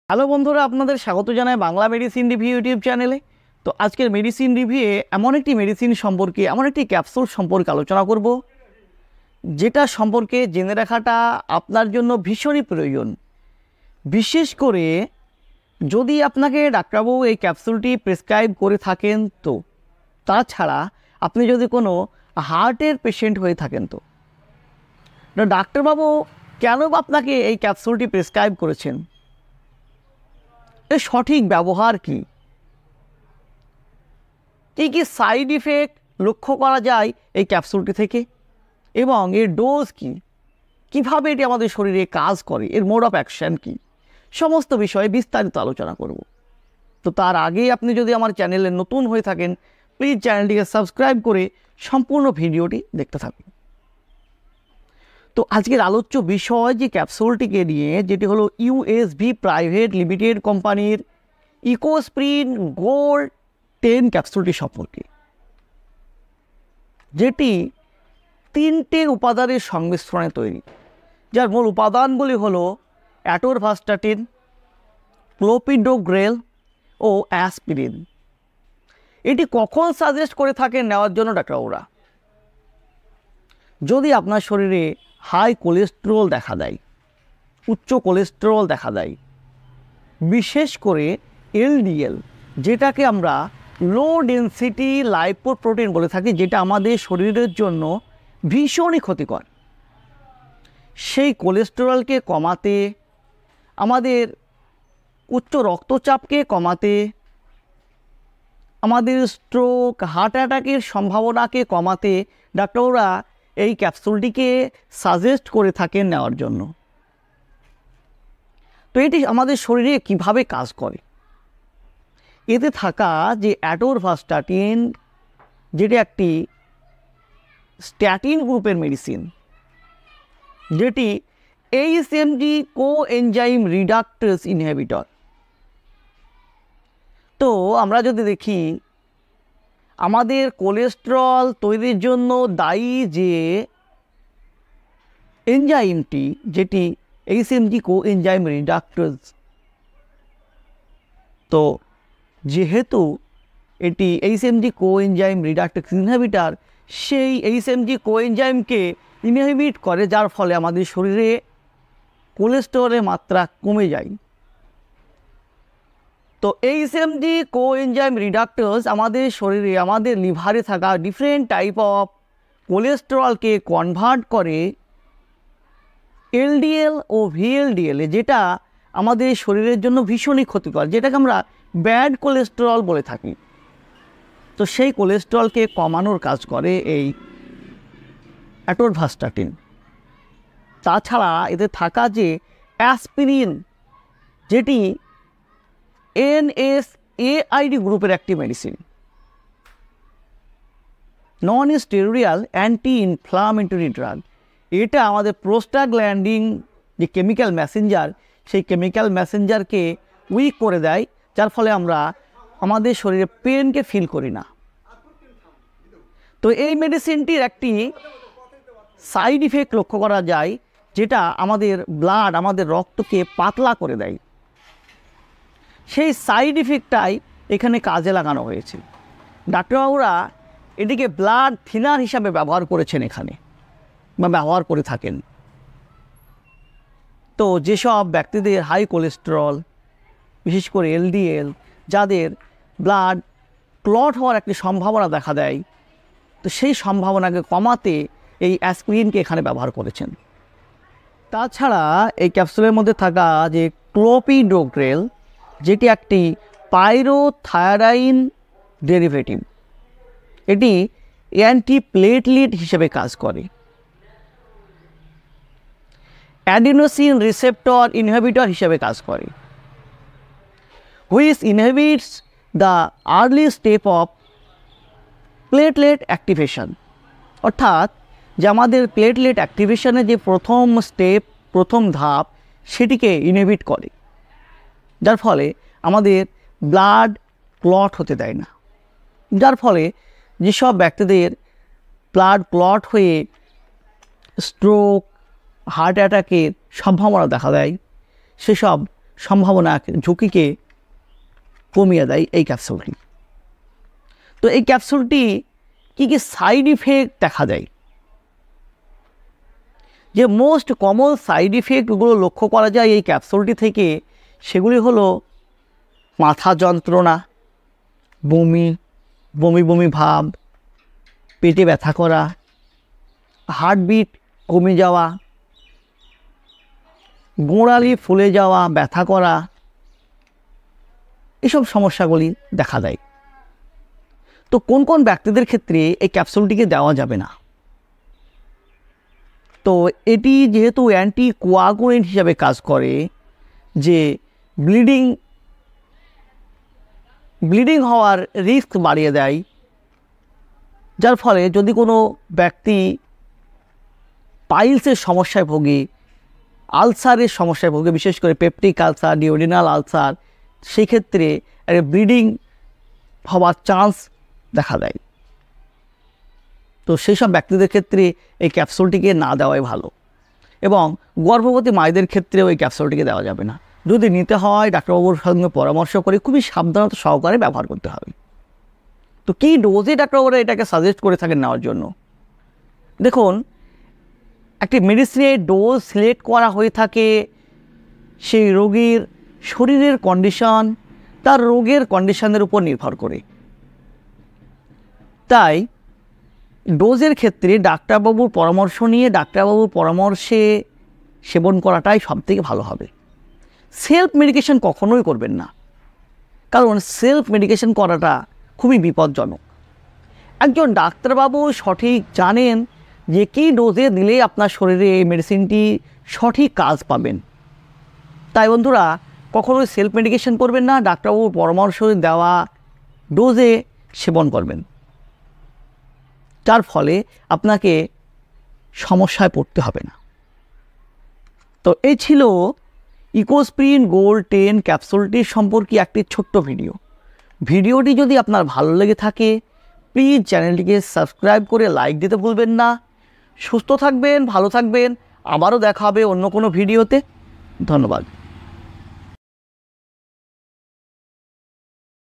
Hello বন্ধুরা, আপনাদের স্বাগত জানাই বাংলা মেডিসিন রিভিউ ইউটিউব চ্যানেলে। তো আজকের মেডিসিন রিভিউয়ে এমন একটি মেডিসিন সম্পর্কে, এমন একটি ক্যাপসুল সম্পর্কে আলোচনা করব যেটা সম্পর্কে জেনে রাখাটা আপনার জন্য ভীষণই প্রয়োজন। বিশেষ করে যদি আপনাকে ডাক্তারবাবু এই ক্যাপসুলটি প্রেসক্রাইব করে থাকেন, তো তাছাড়া আপনি যদি কোনো হার্টের পেশেন্ট হয়ে থাকেন, তো ডাক্তারবাবু কেন আপনাকে এই ক্যাপসুলটি প্রেসক্রাইব করেছেন, এর সঠিক ব্যবহার কী, কী কী সাইড ইফেক্ট লক্ষ্য করা যায় এই ক্যাপসুলটি থেকে, এবং এর ডোজ কী, কীভাবে এটি আমাদের শরীরে কাজ করে, এর মোড অফ অ্যাকশন কী, সমস্ত বিষয়ে বিস্তারিত আলোচনা করব। তো তার আগে আপনি যদি আমার চ্যানেলে নতুন হয়ে থাকেন, প্লিজ চ্যানেলটিকে সাবস্ক্রাইব করে সম্পূর্ণ ভিডিওটি দেখতে থাকুন। তো আজকের আলোচ্য বিষয় যে ক্যাপসুলটিকে নিয়ে, যেটি হলো ইউএসভি প্রাইভেট লিমিটেড কোম্পানির ইকোস্প্রিন গোল্ড 10 ক্যাপসুলটি সম্পর্কে, যেটি 3টে উপাদানের সংমিশ্রণে তৈরি, যার মূল উপাদানগুলি হলো অ্যাটোরভাস্টাটিন, ক্লোপিডোগ্রেল ও অ্যাসপিরিন। এটি কখন সাজেস্ট করে থাকেন নেওয়ার জন্য ডাক্তারবাবুরা? যদি আপনার শরীরে হাই কোলেস্টেরল দেখা দেয়, উচ্চ কোলেস্টেরল দেখা দেয়, বিশেষ করে এলডিএল, যেটাকে আমরা লো ডেনসিটি লাইপোপ্রোটিন বলে থাকি, যেটা আমাদের শরীরের জন্য ভীষণই ক্ষতিকর, সেই কোলেস্টেরলকে কমাতে, আমাদের উচ্চ রক্তচাপকে কমাতে, আমাদের স্ট্রোক, হার্ট অ্যাটাকের সম্ভাবনাকে কমাতে ডাক্তাররা এই ক্যাপসুলটিকে সাজেস্ট করে থাকেন নেওয়ার জন্য। তো এটি আমাদের শরীরে কিভাবে কাজ করে? এতে থাকা যে অ্যাটোরভাস্টাটিন, যেটি একটি স্ট্যাটিন গ্রুপের মেডিসিন, যেটি এইচএমজি কোএনজাইম রিডাক্টেস ইনহিবিটর। তো আমরা যদি দেখি, আমাদের কোলেস্টেরল তৈরির জন্য দায়ী যে এনজাইমটি, যেটি এইচএমজি কোএনজাইম রিডাক্টেস, তো যেহেতু এটি এইচএমজি কোএনজাইম রিডাক্টেস ইনহিবিটর, সেই এইচএমজি কোএনজাইমকে ইনহিবিট করে, যার ফলে আমাদের শরীরে কোলেস্টেরলের মাত্রা কমে যায়। তো এইচএমজি কোএনজাইম রিডাক্টেস আমাদের শরীরে, আমাদের লিভারে থাকা ডিফারেন্ট টাইপ অফ কোলেস্টেরলকে কনভার্ট করে এলডিএল ও ভিএলডিএল, যেটা আমাদের শরীরের জন্য ভীষণই ক্ষতিকর, যেটাকে আমরা ব্যাড কোলেস্টেরল বলে থাকি। তো সেই কোলেস্টেরলকে কমানোর কাজ করে এই অ্যাটোরভাস্টাটিন। তাছাড়া এতে থাকা যে অ্যাসপিরিন, যেটি এনএসএআইডি গ্রুপের একটি মেডিসিন, নন স্টেরয়েডিয়াল অ্যান্টি ইনফ্লামেটরি ড্রাগ, এটা আমাদের প্রোস্টাগ্ল্যান্ডিন যে কেমিক্যাল মেসেঞ্জার, সেই কেমিক্যাল মেসেঞ্জারকে উইক করে দেয়, যার ফলে আমরা আমাদের শরীরে পেনকে ফিল করি না। তো এই মেডিসিনটির একটি সাইড ইফেক্ট লক্ষ্য করা যায়, যেটা আমাদের ব্লাড, আমাদের রক্তকে পাতলা করে দেয়। সেই সাইড ইফেক্টটাই এখানে কাজে লাগানো হয়েছে। ডাক্তারবাবুরা এটিকে ব্লাড থিনার হিসাবে ব্যবহার করেছেন এখানে, বা ব্যবহার করে থাকেন। তো যেসব ব্যক্তিদের হাই কোলেস্টেরল, বিশেষ করে এলডিএল, যাদের ব্লাড ক্লট হওয়ার একটি সম্ভাবনা দেখা দেয়, তো সেই সম্ভাবনাকে কমাতে এই অ্যাসপিরিনকে এখানে ব্যবহার করেছেন। তাছাড়া এই ক্যাপসুলের মধ্যে থাকা যে ক্লোপিডোগ্রেল, যেটি একটি পাইরোথায়ারাইন ডেরিভেটিভ, এটি অ্যান্টিপ্লেটলেট হিসেবে কাজ করে। অ্যাডিনোসিন রিসেপ্টর ইনহিবিটর হিসেবে কাজ করে, which inhibits the early step of platelet activation. অর্থাৎ যে আমাদের প্লেটলেট অ্যাক্টিভেশনের যে প্রথম স্টেপ, প্রথম ধাপ, সেটিকে ইনহিবিট করে, যার ফলে আমাদের ব্লাড ক্লট হতে দেয় না, যার ফলে যেসব ব্যক্তিদের ব্লাড ক্লট হয়ে স্ট্রোক, হার্ট অ্যাটাকের সম্ভাবনা দেখা দেয়, সেসব সম্ভাবনা ঝুঁকিকে কমিয়ে দেয় এই ক্যাপসুলটি। তো এই ক্যাপসুলটি কী কী সাইড ইফেক্ট দেখা দেয়, যে মোস্ট কমন সাইড ইফেক্টগুলো লক্ষ্য করা যায় এই ক্যাপসুলটি থেকে, সেগুলি হলো মাথা যন্ত্রণা, বমি, বমি বমি ভাব, পেটে ব্যথা করা, হার্টবিট কমে যাওয়া, গোড়ালি ফুলে যাওয়া, ব্যথা করা, এসব সমস্যাগুলি দেখা দেয়। তো কোন কোন ব্যক্তিদের ক্ষেত্রে এই ক্যাপসুলটিকে দেওয়া যাবে না? তো এটি যেহেতু অ্যান্টি কোয়াগুলেন্ট হিসাবে কাজ করে, যে ব্লিডিং হওয়ার রিস্ক বাড়িয়ে দেয়, যার ফলে যদি কোনো ব্যক্তি পাইলসের সমস্যায় ভোগে, আলসারের সমস্যায় ভোগে, বিশেষ করে পেপটিক আলসার, ডিওডিনাল আলসার, সেই ক্ষেত্রে ব্লিডিং হওয়ার চান্স দেখা দেয়। তো সেই সব ব্যক্তিদের ক্ষেত্রে এই ক্যাপসুলটিকে না দেওয়াই ভালো, এবং গর্ভবতী মায়েদের ক্ষেত্রেও এই ক্যাপসুলটিকে দেওয়া যাবে না। যদি নিতে হয় ডাক্তারবাবুর সঙ্গে পরামর্শ করে খুবই সাবধানতা সহকারে ব্যবহার করতে হবে। তো কী ডোজে ডাক্তারবাবুরা এটাকে সাজেস্ট করে থাকেন নেওয়ার জন্য? দেখুন, একটি মেডিসিনের ডোজ সিলেক্ট করা হয়ে থাকে সেই রোগীর শরীরের কন্ডিশন, তার রোগের কন্ডিশনের উপর নির্ভর করে। তাই ডোজের ক্ষেত্রে ডাক্তারবাবুর পরামর্শ নিয়ে ডাক্তারবাবুর পরামর্শে সেবন করাটাই সবথেকে ভালো হবে। সেলফ মেডিকেশন কখনোই করবেন না, কারণ সেলফ মেডিকেশন করাটা খুবই বিপজ্জনক। একজন ডাক্তারবাবু সঠিক জানেন যে কী ডোজে দিলে আপনার শরীরে এই মেডিসিনটি সঠিক কাজ পাবেন। তাই বন্ধুরা, কখনোই সেলফ মেডিকেশন করবেন না, ডাক্তারবাবুর পরামর্শ দেওয়া ডোজে সেবন করবেন, যার ফলে আপনাকে সমস্যায় পড়তে হবে না। তো এই ছিল ইকোস্প্রিন গোল্ড 10 ক্যাপসুলটির সম্পর্কে একটি ছোট্ট ভিডিও। ভিডিওটি যদি আপনার ভালো লেগে থাকে, প্লিজ চ্যানেলটিকে সাবস্ক্রাইব করে লাইক দিতে ভুলবেন না। সুস্থ থাকবেন, ভালো থাকবেন, আবারও দেখা হবে অন্য কোনো ভিডিওতে। ধন্যবাদ।